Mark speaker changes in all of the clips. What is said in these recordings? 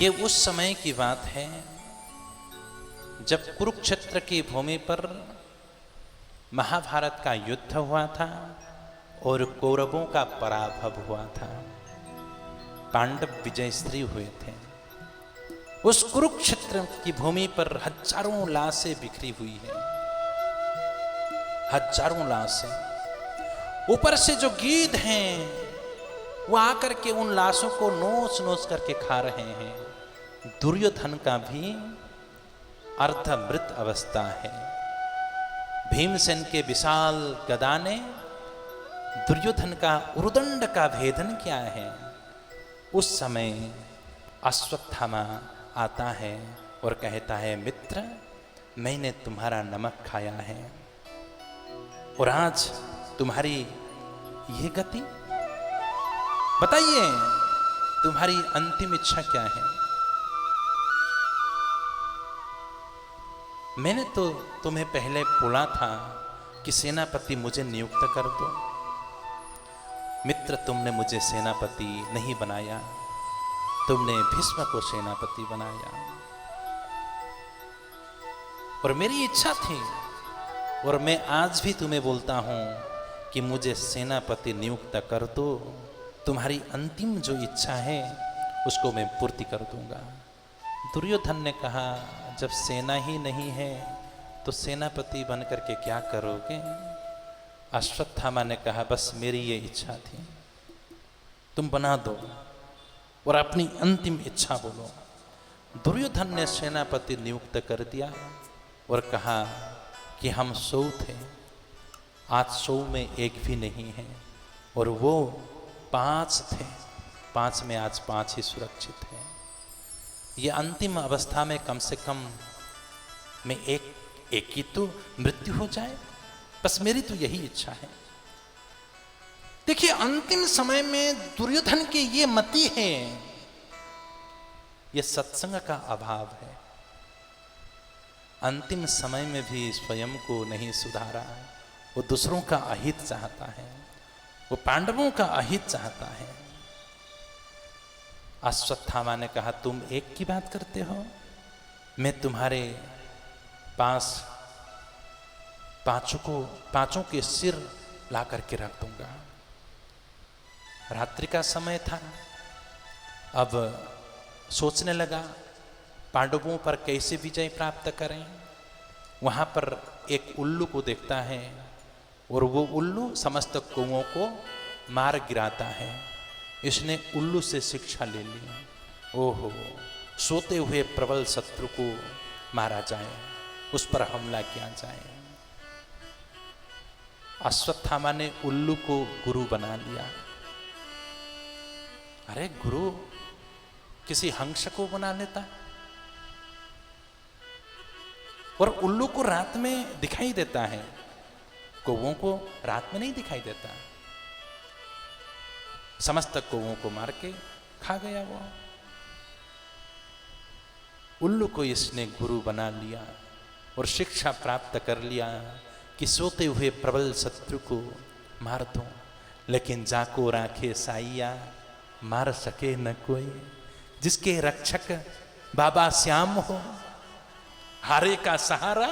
Speaker 1: ये उस समय की बात है जब कुरुक्षेत्र की भूमि पर महाभारत का युद्ध हुआ था और कौरवों का पराभव हुआ था। पांडव विजयश्री हुए थे। उस कुरुक्षेत्र की भूमि पर हजारों लाशें बिखरी हुई है, हजारों लाशें। ऊपर से जो गीध हैं वो आकर के उन लाशों को नोच नोच करके खा रहे हैं। दुर्योधन का भी अर्धमृत अवस्था है। भीमसेन के विशाल गदा ने दुर्योधन का उरुदंड का भेदन किया है। उस समय अश्वत्थामा आता है और कहता है, मित्र मैंने तुम्हारा नमक खाया है और आज तुम्हारी ये गति, बताइए तुम्हारी अंतिम इच्छा क्या है। मैंने तो तुम्हें पहले बोला था कि सेनापति मुझे नियुक्त कर दो। मित्र तुमने मुझे सेनापति नहीं बनाया, तुमने भीष्म को सेनापति बनाया। और मेरी इच्छा थी और मैं आज भी तुम्हें बोलता हूं कि मुझे सेनापति नियुक्त कर दो। तुम्हारी अंतिम जो इच्छा है उसको मैं पूर्ति कर दूंगा। दुर्योधन ने कहा, जब सेना ही नहीं है तो सेनापति बन करके क्या करोगे। अश्वत्थामा ने कहा, बस मेरी ये इच्छा थी, तुम बना दो और अपनी अंतिम इच्छा बोलो। दुर्योधन ने सेनापति नियुक्त कर दिया और कहा कि हम 100 थे, आज 100 में एक भी नहीं है, और वो 5 थे, 5 में आज 5 ही सुरक्षित है। ये अंतिम अवस्था में कम से कम में एक की तो मृत्यु हो जाए, बस मेरी तो यही इच्छा है। देखिए अंतिम समय में दुर्योधन की ये मति है, ये सत्संग का अभाव है। अंतिम समय में भी स्वयं को नहीं सुधारा, वो दूसरों का अहित चाहता है, वो पांडवों का अहित चाहता है। अश्वत्थामा ने कहा, तुम एक की बात करते हो, मैं तुम्हारे पास पांचों के सिर ला करके रख दूंगा। रात्रि का समय था, अब सोचने लगा पांडवों पर कैसे विजय प्राप्त करें। वहां पर एक उल्लू को देखता है और वो उल्लू समस्त कौओं को मार गिराता है। इसने उल्लू से शिक्षा ले ली। ओहो, सोते हुए प्रबल शत्रु को मारा जाए, उस पर हमला किया जाए। अश्वत्थामा ने उल्लू को गुरु बना लिया। अरे गुरु किसी हंस को बना लेता, और उल्लू को रात में दिखाई देता है, कौओं को रात में नहीं दिखाई देता। समस्त कौओं को मार के खा गया वो। उल्लू को इसने गुरु बना लिया और शिक्षा प्राप्त कर लिया कि सोते हुए प्रबल शत्रु को मार दो, लेकिन जाको राखे साइया मार सके न कोई। जिसके रक्षक बाबा श्याम हो, हारे का सहारा,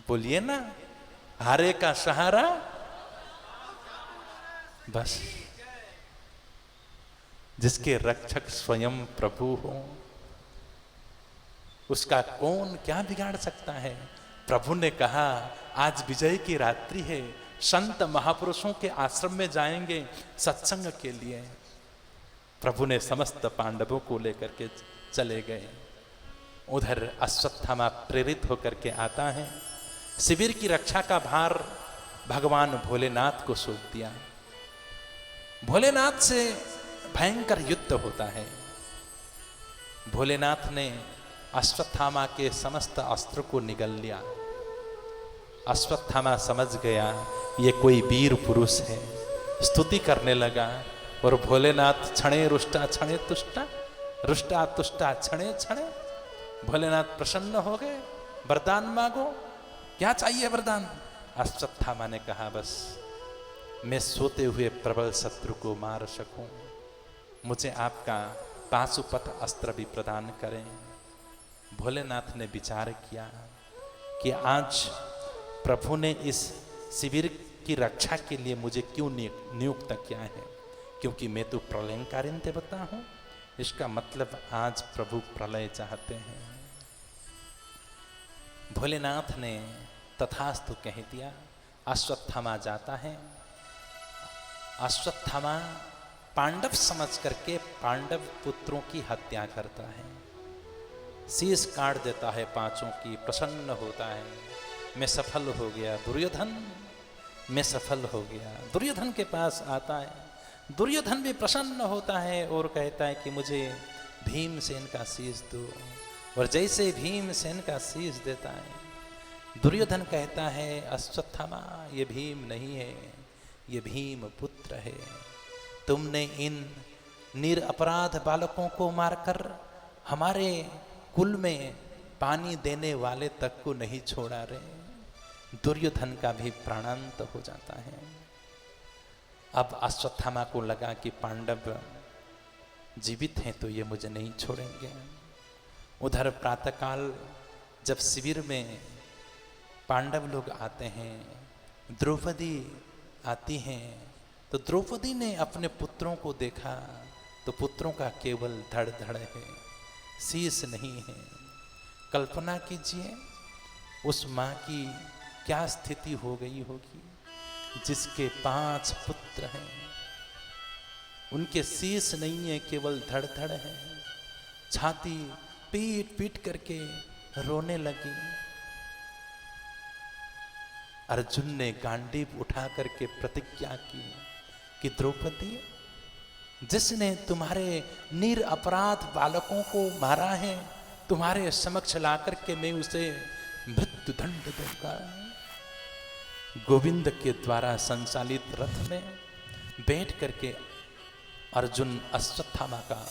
Speaker 1: बोलिए ना, हारे का सहारा। बस जिसके रक्षक स्वयं प्रभु हो, उसका कौन क्या बिगाड़ सकता है। प्रभु ने कहा, आज विजय की रात्रि है, संत महापुरुषों के आश्रम में जाएंगे सत्संग के लिए। प्रभु ने समस्त पांडवों को लेकर के चले गए। उधर अश्वत्थामा प्रेरित होकर के आता है। शिविर की रक्षा का भार भगवान भोलेनाथ को सौंप दिया। भोलेनाथ से भयंकर युद्ध होता है। भोलेनाथ ने अश्वत्थामा के समस्त अस्त्र को निगल लिया। अश्वत्थामा समझ गया ये कोई वीर पुरुष है, स्तुति करने लगा। और भोलेनाथ क्षणे रुष्टा क्षणे तुष्टा, रुष्टा तुष्टा क्षणे क्षणे। भोलेनाथ प्रसन्न हो गए, वरदान मांगो, क्या चाहिए वरदान। अश्वत्थामा ने कहा, बस मैं सोते हुए प्रबल शत्रु को मार सकूं, मुझे आपका पाशुपत अस्त्र भी प्रदान करें। भोलेनाथ ने विचार किया कि आज प्रभु ने इस शिविर की रक्षा के लिए मुझे क्यों नियुक्त किया है, क्योंकि मैं तो प्रलयंकारी देवता हूँ। इसका मतलब आज प्रभु प्रलय चाहते हैं। भोलेनाथ ने तथास्तु कह दिया। अश्वत्थामा जाता है। अश्वत्थामा पांडव समझ करके पांडव पुत्रों की हत्या करता है, शीश काट देता है पांचों की, प्रसन्न होता है, मैं सफल हो गया। दुर्योधन, मैं सफल हो गया। दुर्योधन के पास आता है। दुर्योधन भी प्रसन्न होता है और कहता है कि मुझे भीमसेन का शीश दो। और जैसे भीमसेन का शीश देता है, दुर्योधन कहता है अश्वत्थामा ये भीम नहीं है, ये भीम पुत्र है। तुमने इन निरपराध बालकों को मारकर हमारे कुल में पानी देने वाले तक को नहीं छोड़ा रे। दुर्योधन का भी प्राणांत हो जाता है। अब अश्वत्थामा को लगा कि पांडव जीवित हैं तो ये मुझे नहीं छोड़ेंगे। उधर प्रातःकाल जब शिविर में पांडव लोग आते हैं, द्रौपदी आती हैं, तो द्रौपदी ने अपने पुत्रों को देखा तो पुत्रों का केवल धड़ धड़ है, शीश नहीं है। कल्पना कीजिए उस माँ की क्या स्थिति हो गई होगी जिसके 5 पुत्र हैं, उनके शीश नहीं है, केवल धड़ धड़ है। छाती पीट पीट करके रोने लगी। अर्जुन ने गांडीव उठा करके प्रतिज्ञा की कि द्रौपदी, जिसने तुम्हारे निरपराध बालकों को मारा है, तुम्हारे समक्ष लाकर के मैं उसे मृत्यु दंड दूंगा। गोविंद के द्वारा संचालित रथ में बैठ करके अर्जुन अश्वत्थामा का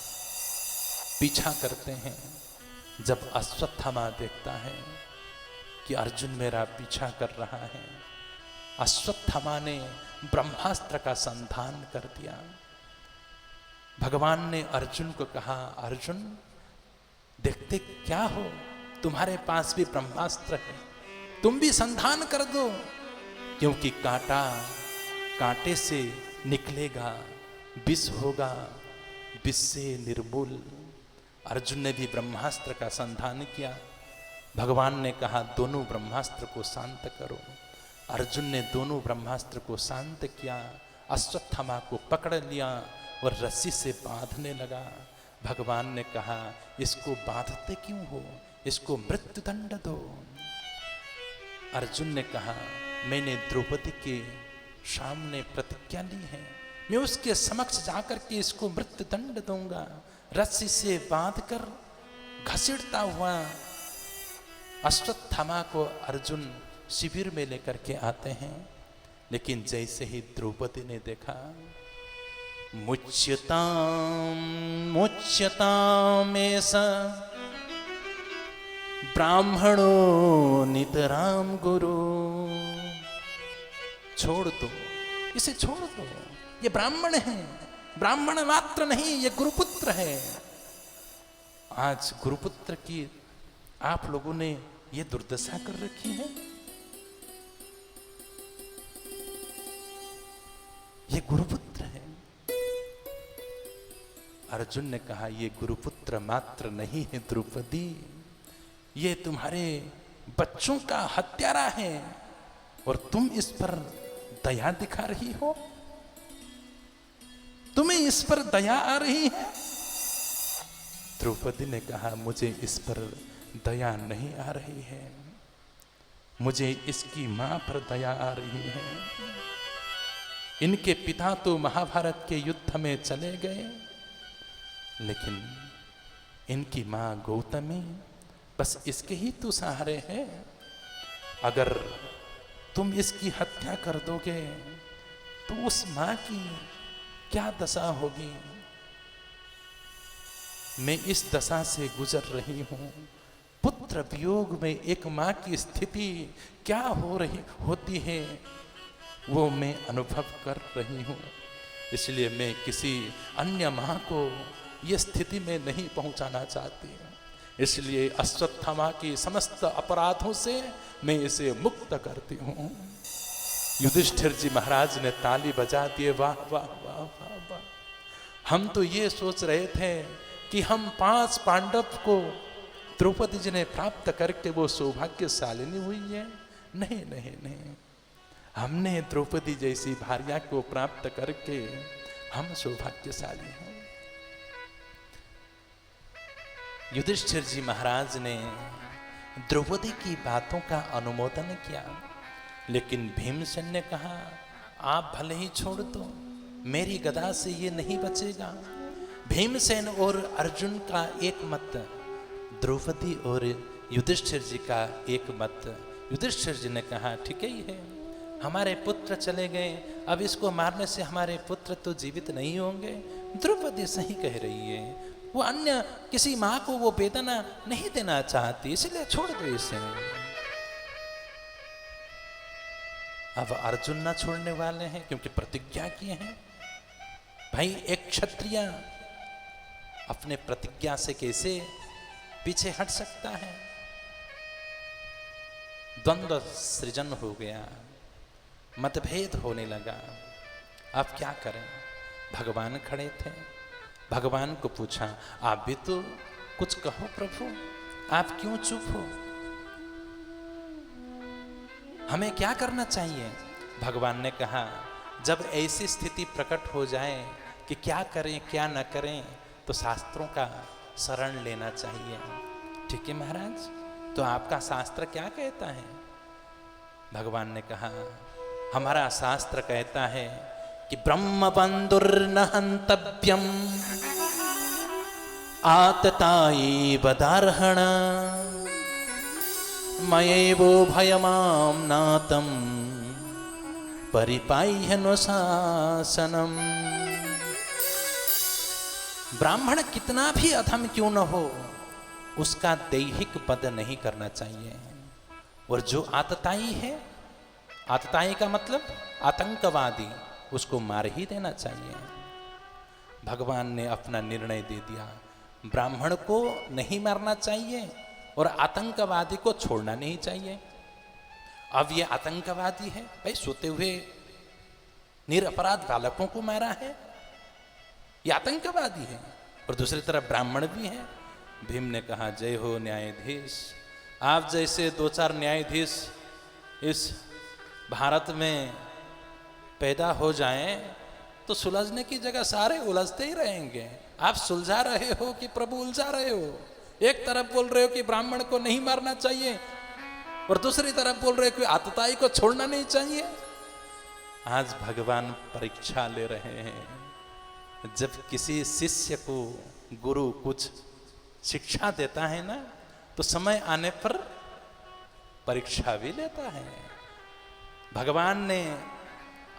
Speaker 1: पीछा करते हैं। जब अश्वत्थामा देखता है कि अर्जुन मेरा पीछा कर रहा है, अश्वत्थामा ने ब्रह्मास्त्र का संधान कर दिया। भगवान ने अर्जुन को कहा, अर्जुन देखते क्या हो, तुम्हारे पास भी ब्रह्मास्त्र है, तुम भी संधान कर दो, क्योंकि कांटा कांटे से निकलेगा, विष होगा, विष से निर्मूल। अर्जुन ने भी ब्रह्मास्त्र का संधान किया। भगवान ने कहा दोनों ब्रह्मास्त्र को शांत करो। अर्जुन ने दोनों ब्रह्मास्त्र को शांत किया, अश्वत्थामा को पकड़ लिया और रस्सी से बांधने लगा। भगवान ने कहा इसको बांधते क्यों हो, इसको मृत्यु दंड दो। अर्जुन ने कहा मैंने द्रौपदी के सामने प्रतिज्ञा ली है, मैं उसके समक्ष जाकर के इसको मृत्यु दंड दूंगा। रस्सी से बांधकर घसीटता हुआ अश्वत्थामा को अर्जुन शिविर में लेकर के आते हैं। लेकिन जैसे ही द्रौपदी ने देखा, मुच्यताम मुच्यताम ऐसा ब्राह्मणो नितराम गुरु, छोड़ दो, इसे छोड़ दो, ये ब्राह्मण है, ब्राह्मण मात्र नहीं, ये गुरुपुत्र है। आज गुरुपुत्र की आप लोगों ने ये दुर्दशा कर रखी है। ये गुरुपुत्र है। अर्जुन ने कहा ये गुरुपुत्र मात्र नहीं है द्रौपदी, ये तुम्हारे बच्चों का हत्यारा है और तुम इस पर दया दिखा रही हो, तुम्हें इस पर दया आ रही है। द्रौपदी ने कहा मुझे इस पर दया नहीं आ रही है, मुझे इसकी मां पर दया आ रही है। इनके पिता तो महाभारत के युद्ध में चले गए, लेकिन इनकी मां गौतमी बस इसके ही तो सहारे है। अगर तुम इसकी हत्या कर दोगे तो उस मां की क्या दशा होगी। मैं इस दशा से गुजर रही हूं। पुत्र वियोग में एक मां की स्थिति क्या होती है वो मैं अनुभव कर रही हूं। इसलिए मैं किसी अन्य मां को ये स्थिति में नहीं पहुंचाना चाहती। इसलिए अश्वत्थामा के समस्त अपराधों से मैं इसे मुक्त करती हूँ। युधिष्ठिर जी महाराज ने ताली बजा दिए, वाह वाह वाह वाह वाह। हम तो ये सोच रहे थे कि हम 5 पांडव को द्रौपदी जी ने प्राप्त करके वो सौभाग्यशालिनी हुई है। नहीं नहीं नहीं, हमने द्रौपदी जैसी भार्या को प्राप्त करके हम सौभाग्यशाली हैं। युधिष्ठिर जी महाराज ने द्रौपदी की बातों का अनुमोदन किया, लेकिन भीमसेन ने कहा आप भले ही छोड़ दो, मेरी गदा से ये नहीं बचेगा। भीमसेन और अर्जुन का एक मत, द्रौपदी और युधिष्ठिर जी का एक मत। युधिष्ठिर जी ने कहा ठीक ही है, हमारे पुत्र चले गए, अब इसको मारने से हमारे पुत्र तो जीवित नहीं होंगे। द्रौपदी सही कह रही है, वो अन्य किसी माँ को वो वेदना नहीं देना चाहती, इसलिए छोड़ दो इसे। अब अर्जुन ना छोड़ने वाले हैं क्योंकि प्रतिज्ञा किए हैं। भाई एक क्षत्रिय अपने प्रतिज्ञा से कैसे पीछे हट सकता है। द्वंद्व सृजन हो गया, मतभेद होने लगा। अब क्या करें? भगवान खड़े थे, भगवान को पूछा आप भी तो कुछ कहो प्रभु, आप क्यों चुप हो? हमें क्या करना चाहिए? भगवान ने कहा जब ऐसी स्थिति प्रकट हो जाए कि क्या करें क्या न करें, तो शास्त्रों का शरण लेना चाहिए। ठीक है महाराज, तो आपका शास्त्र क्या कहता है? भगवान ने कहा हमारा शास्त्र कहता है कि ब्रह्म बंधुर्न हंतव्यम आतताई बदार्हण मयेवो भयमाम नातम परिपाह्यनुशासनम। ब्राह्मण कितना भी अधम क्यों न हो, उसका दैहिक वध नहीं करना चाहिए। और जो आतताई है, आतताई का मतलब आतंकवादी, उसको मार ही देना चाहिए। भगवान ने अपना निर्णय दे दिया, ब्राह्मण को नहीं मारना चाहिए और आतंकवादी को छोड़ना नहीं चाहिए। अब ये आतंकवादी है, भाई सोते हुए निरपराध बालकों को मारा है, ये आतंकवादी है, और दूसरी तरफ ब्राह्मण भी है। भीम ने कहा जय हो न्यायाधीश, आप जैसे 2-4 न्यायाधीश इस भारत में पैदा हो जाएं तो सुलझने की जगह सारे उलझते ही रहेंगे। आप सुलझा रहे हो कि प्रभु उलझा रहे हो? एक तरफ बोल रहे हो कि ब्राह्मण को नहीं मारना चाहिए और दूसरी तरफ बोल रहे हो कि आतताई को छोड़ना नहीं चाहिए। आज भगवान परीक्षा ले रहे हैं। जब किसी शिष्य को गुरु कुछ शिक्षा देता है ना, तो समय आने पर परीक्षा भी लेता है। भगवान ने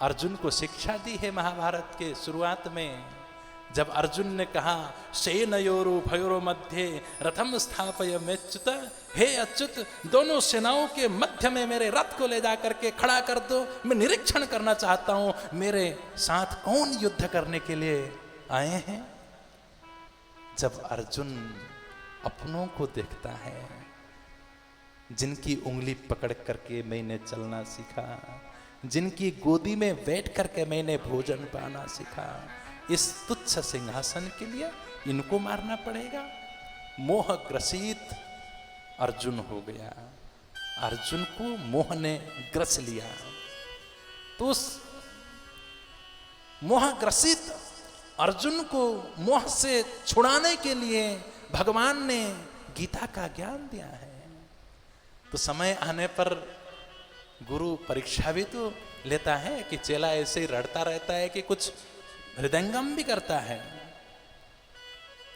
Speaker 1: अर्जुन को शिक्षा दी है महाभारत के शुरुआत में, जब अर्जुन ने कहा सेनयोरु भयोरो मध्य रथम स्थापय मेच्युत, हे अच्युत दोनों सेनाओं के मध्य में मेरे रथ को ले जा करके खड़ा कर दो, मैं निरीक्षण करना चाहता हूं मेरे साथ कौन युद्ध करने के लिए आए हैं। जब अर्जुन अपनों को देखता है, जिनकी उंगली पकड़ करके मैंने चलना सीखा, जिनकी गोदी में बैठ करके मैंने भोजन पाना सीखा, इस तुच्छ सिंहासन के लिए इनको मारना पड़ेगा। मोह ग्रसित अर्जुन हो गया। अर्जुन को मोह ने ग्रस लिया, तो उस मोह ग्रसित अर्जुन को मोह से छुड़ाने के लिए भगवान ने गीता का ज्ञान दिया है। तो समय आने पर गुरु परीक्षा भी तो लेता है कि चेला ऐसे ही रड़ता रहता है कि कुछ हृदयंगम भी करता है,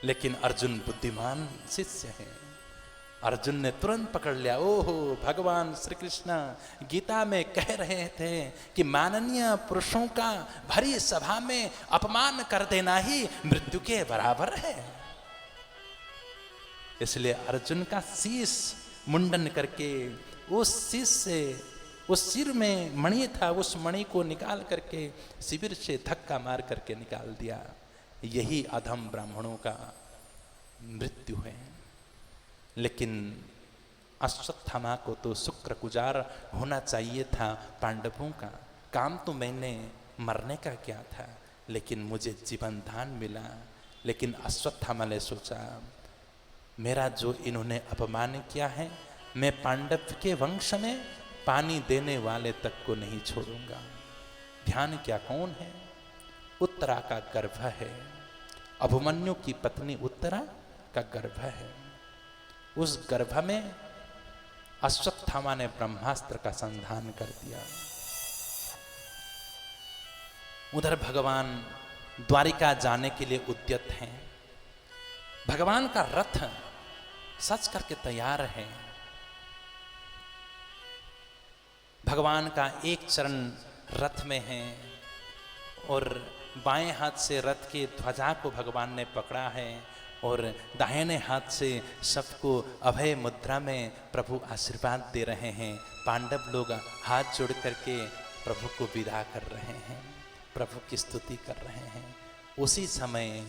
Speaker 1: लेकिन अर्जुन बुद्धिमान शिष्य है। अर्जुन ने तुरंत पकड़ लिया, ओहो भगवान श्री कृष्ण गीता में कह रहे थे कि माननीय पुरुषों का भरी सभा में अपमान कर देना ही मृत्यु के बराबर है। इसलिए अर्जुन का शीश मुंडन करके उस शीश से, उस सिर में मणि था, उस मणि को निकाल करके शिविर से धक्का मार करके निकाल दिया। यही अधम ब्राह्मणों का मृत्यु है। लेकिन अश्वत्थामा को तो शुक्रगुजार होना चाहिए था पांडवों का। काम तो मैंने मरने का किया था, लेकिन मुझे जीवन दान मिला। लेकिन अश्वत्थामा ने सोचा, मेरा जो इन्होंने अपमान किया है, मैं पांडव के वंश में पानी देने वाले तक को नहीं छोड़ूंगा। ध्यान क्या कौन है? उत्तरा का गर्भ है। अभिमन्यु की पत्नी उत्तरा का गर्भ है। उस गर्भ में अश्वत्थामा ने ब्रह्मास्त्र का संधान कर दिया। उधर भगवान द्वारिका जाने के लिए उद्यत हैं। भगवान का रथ सज करके तैयार है। भगवान का एक चरण रथ में है और बाएं हाथ से रथ की ध्वजा को भगवान ने पकड़ा है और दाहिने हाथ से सबको अभय मुद्रा में प्रभु आशीर्वाद दे रहे हैं। पांडव लोग हाथ जोड़ करके प्रभु को विदा कर रहे हैं, प्रभु की स्तुति कर रहे हैं। उसी समय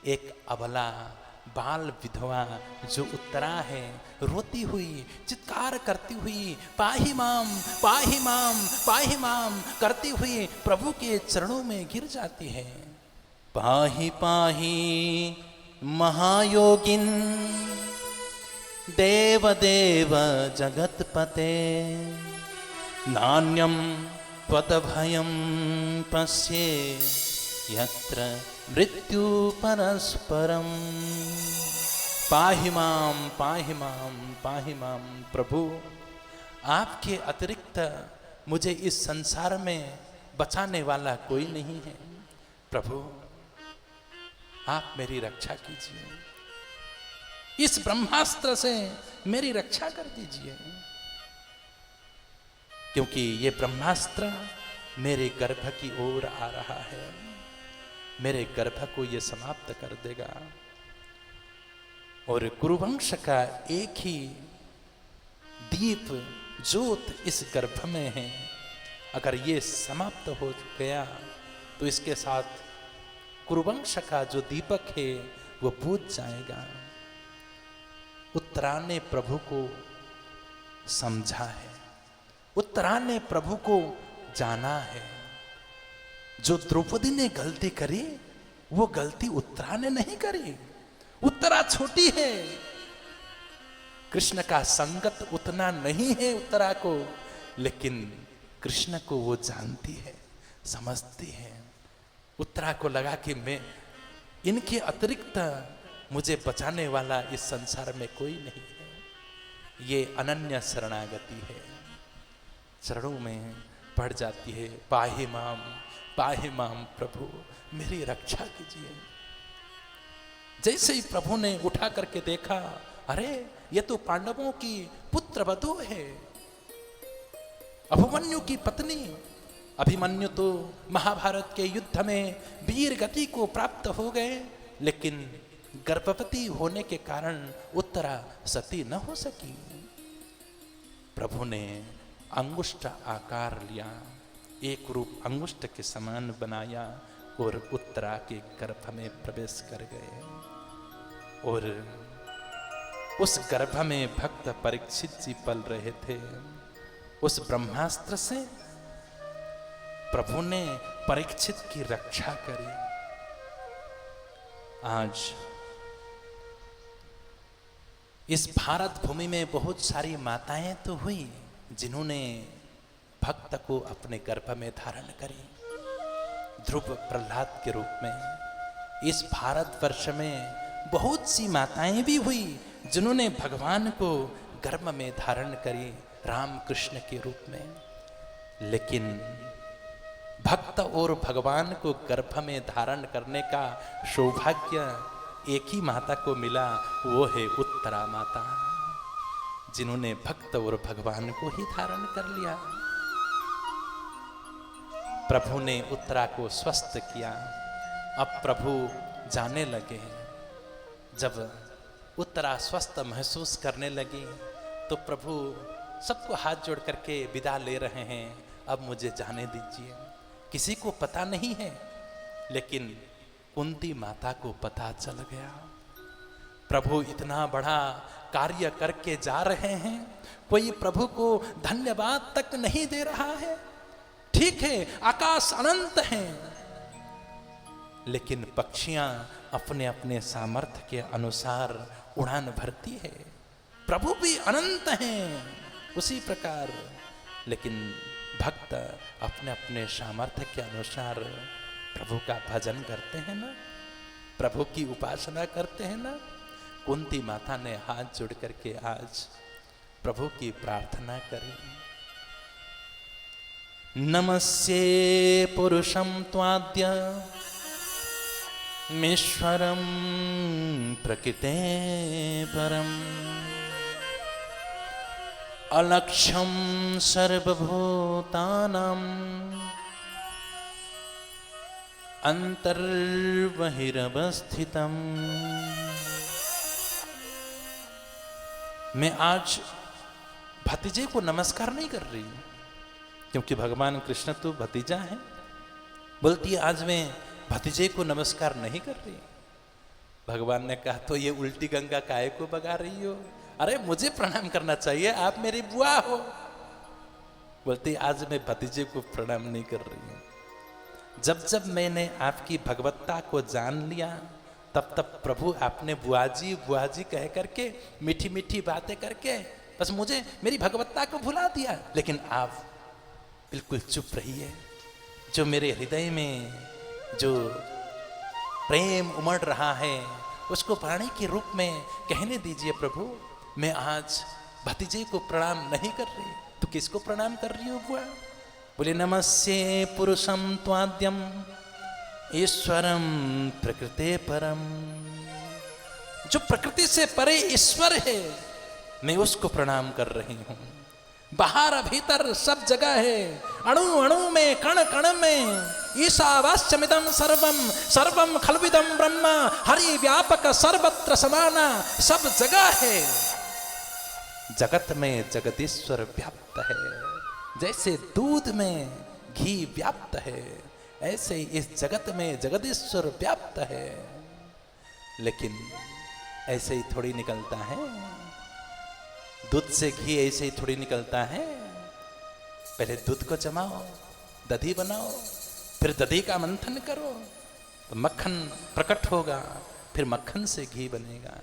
Speaker 1: एक अबला बाल विधवा जो उत्तरा है, रोती हुई चित्कार करती हुई पाहि माम पाहि माम पाहि माम करती हुई प्रभु के चरणों में गिर जाती है। पाहि पाहि महायोगिन देव देव जगतपते नान्यम त्वदभयं पश्ये यत्र मृत्यु परस्परम। पाहि माम पाहि माम पाहि माम। प्रभु, आपके अतिरिक्त मुझे इस संसार में बचाने वाला कोई नहीं है। प्रभु, आप मेरी रक्षा कीजिए, इस ब्रह्मास्त्र से मेरी रक्षा कर दीजिए, क्योंकि ये ब्रह्मास्त्र मेरे गर्भ की ओर आ रहा है, मेरे गर्भ को ये समाप्त कर देगा। और कुरुवंश का एक ही दीप ज्योत इस गर्भ में है, अगर ये समाप्त हो गया तो इसके साथ कुरुवंश का जो दीपक है वो बुझ जाएगा। उत्तरा ने प्रभु को समझा है, उत्तरा ने प्रभु को जाना है। जो द्रौपदी ने गलती करी वो गलती उत्तरा ने नहीं करी। उत्तरा छोटी है, कृष्ण का संगत उतना नहीं है उत्तरा को, लेकिन कृष्ण को वो जानती है, समझती है। उत्तरा को लगा कि मैं इनके अतिरिक्त मुझे बचाने वाला इस संसार में कोई नहीं है। ये अनन्य शरणागति है, चरणों में पड़ जाती है। पाहि माम प्रभु, मेरी रक्षा कीजिए। जैसे ही प्रभु ने उठा करके देखा, अरे ये तो पांडवों की पुत्र वधू है, अभिमन्यु की पत्नी। अभिमन्यु तो महाभारत के युद्ध में वीर गति को प्राप्त हो गए, लेकिन गर्भवती होने के कारण उत्तरा सती न हो सकी। प्रभु ने अंगुष्ठ आकार लिया, एक रूप अंगुष्ठ के समान बनाया और उत्तरा के गर्भ में प्रवेश कर गए। और उस गर्भ में भक्त परीक्षित जी पल रहे थे। उस ब्रह्मास्त्र से प्रभु ने परीक्षित की रक्षा करी। आज इस भारत भूमि में बहुत सारी माताएं तो हुई जिन्होंने भक्त को अपने गर्भ में धारण करी, ध्रुव प्रहलाद के रूप में। इस भारतवर्ष में बहुत सी माताएं भी हुई जिन्होंने भगवान को गर्भ में धारण करी, राम कृष्ण के रूप में। लेकिन भक्त और भगवान को गर्भ में धारण करने का सौभाग्य एक ही माता को मिला, वो है उत्तरा माता, जिन्होंने भक्त और भगवान को ही धारण कर लिया। प्रभु ने उत्तरा को स्वस्थ किया। अब प्रभु जाने लगे। जब उत्तरा स्वस्थ महसूस करने लगी तो प्रभु सबको हाथ जोड़ करके विदा ले रहे हैं, अब मुझे जाने दीजिए। किसी को पता नहीं है, लेकिन कुंती माता को पता चल गया प्रभु इतना बड़ा कार्य करके जा रहे हैं, कोई प्रभु को धन्यवाद तक नहीं दे रहा है। ठीक है, आकाश अनंत है, लेकिन पक्षियां अपने अपने सामर्थ्य के अनुसार उड़ान भरती है। प्रभु भी अनंत हैं उसी प्रकार, लेकिन भक्त अपने अपने सामर्थ्य के अनुसार प्रभु का भजन करते हैं ना, प्रभु की उपासना करते हैं ना। कुंती माता ने हाथ जोड़ करके आज प्रभु की प्रार्थना करी। नमस्ये पुरुषं त्वाद्य मीश्वरं प्रकृते परम अलक्ष्यं सर्वभूतानां अंतर्बहिरवस्थितम्। मैं आज भतीजे को नमस्कार नहीं कर रही हूं, क्योंकि भगवान कृष्ण तो भतीजा है। बोलती है आज मैं भतीजे को नमस्कार नहीं कर रही। भगवान ने कहा तो ये उल्टी गंगा काहे को बगा रही हो? अरे मुझे प्रणाम करना चाहिए, आप मेरी बुआ हो। बोलती आज मैं भतीजे को प्रणाम नहीं कर रही हूं। जब जब मैंने आपकी भगवत्ता को जान लिया, तब तब प्रभु आपने बुआ जी कह करके मीठी मीठी बातें करके बस मुझे मेरी भगवत्ता को भुला दिया। लेकिन आप बिल्कुल चुप रहिए। जो मेरे हृदय में जो प्रेम उमड़ रहा है उसको वाणी के रूप में कहने दीजिए। प्रभु मैं आज भतीजे को प्रणाम नहीं कर रही, तो किसको प्रणाम कर रही हो बुआ? बोले नमस्ये पुरुषं त्वाद्यम ईश्वरम प्रकृते परम। जो प्रकृति से परे ईश्वर है, मैं उसको प्रणाम कर रही हूं। बाहर भीतर सब जगह है, अणु अणु में कण कण में ईशावास्यमिदं सर्वम सर्वम खल्विदं ब्रह्म हरि व्यापक सर्वत्र समाना, सब जगह है। जगत में जगदीश्वर व्याप्त है। जैसे दूध में घी व्याप्त है, ऐसे ही इस जगत में जगदीश्वर व्याप्त है। लेकिन ऐसे ही थोड़ी निकलता है, दूध से घी ऐसे ही थोड़ी निकलता है। पहले दूध को जमाओ, दही बनाओ, फिर दही का मंथन करो तो मक्खन प्रकट होगा, फिर मक्खन से घी बनेगा।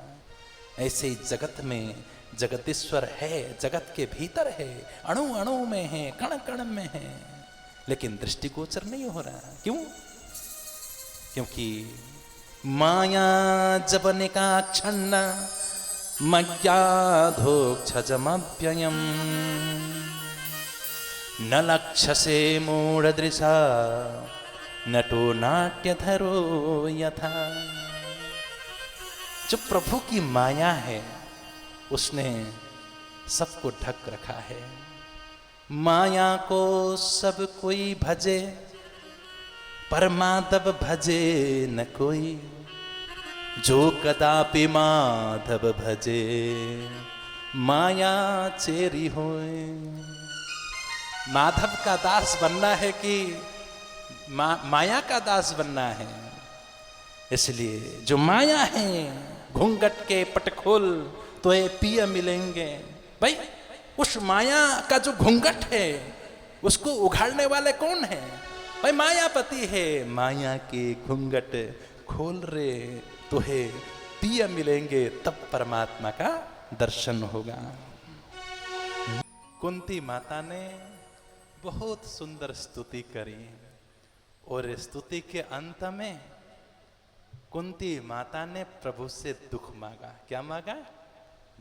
Speaker 1: ऐसे ही जगत में जगदीश्वर है, जगत के भीतर है, अणु अणु में है, कण कण में है, लेकिन दृष्टिगोचर नहीं हो रहा। क्यों? क्योंकि माया जबनिका छन्न मय्याधोक्षजमव्ययम् न लक्ष्यसे मूढ़दृशा नटो नाट्यधरो यथा। जो प्रभु की माया है उसने सबको ढक रखा है। माया को सब कोई भजे, पर माधव भजे न कोई। जो कदापि माधव भजे, माया चेरी होए। माधव का दास बनना है कि माया का दास बनना है? इसलिए जो माया है, घूंघट के पटखोल तो ये पिया मिलेंगे। भाई उस माया का जो घूंघट है उसको उघाड़ने वाले कौन है? भाई मायापति है। माया के घूंघट खोल रे तो है पिया मिलेंगे, तब परमात्मा का दर्शन होगा। कुंती माता ने बहुत सुंदर स्तुति करी और स्तुति के अंत में कुंती माता ने प्रभु से दुख मांगा। क्या मांगा?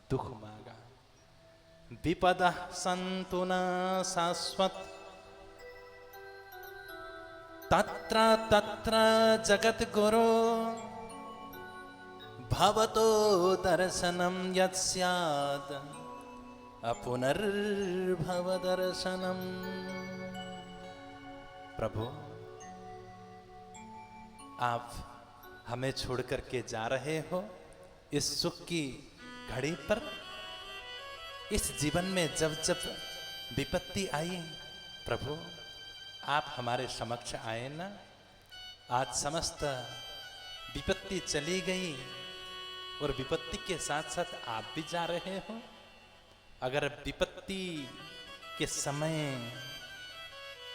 Speaker 1: दुख मांगा। विपदा संतु न शाश्वत तत्र तत्र जगत गुरु भवतो दर्शनम यत् स्यात् अपुनर्भव दर्शनम। प्रभु आप हमें छोड़ करके जा रहे हो इस सुख की घड़ी पर। इस जीवन में जब जब विपत्ति आई, प्रभु आप हमारे समक्ष आए ना। आज समस्त विपत्ति चली गई और विपत्ति के साथ साथ आप भी जा रहे हो। अगर विपत्ति के समय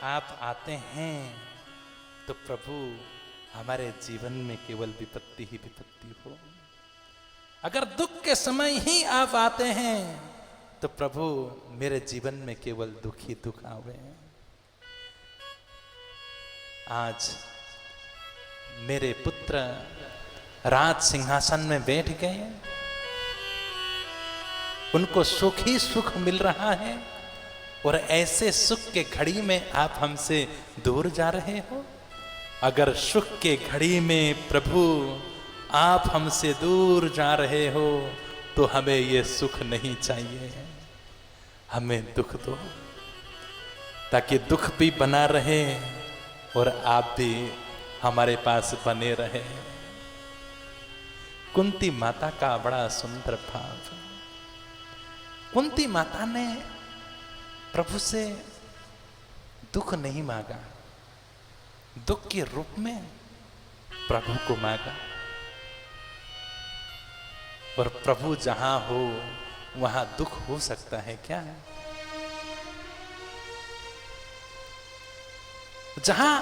Speaker 1: आप आते हैं तो प्रभु हमारे जीवन में केवल विपत्ति ही विपत्ति हो। अगर दुख के समय ही आप आते हैं तो प्रभु मेरे जीवन में केवल दुख ही दुख आवे। आज मेरे पुत्र राज सिंहासन में बैठ गए, उनको सुख ही सुख मिल रहा है और ऐसे सुख के घड़ी में आप हमसे दूर जा रहे हो। अगर सुख के घड़ी में प्रभु आप हमसे दूर जा रहे हो तो हमें ये सुख नहीं चाहिए, हमें दुख दो, ताकि दुख भी बना रहे और आप भी हमारे पास बने रहे। कुंती माता का बड़ा सुंदर भाव। कुंती माता ने प्रभु से दुख नहीं मांगा, दुख के रूप में प्रभु को मांगा। और प्रभु जहां हो वहां दुख हो सकता है क्या? जहां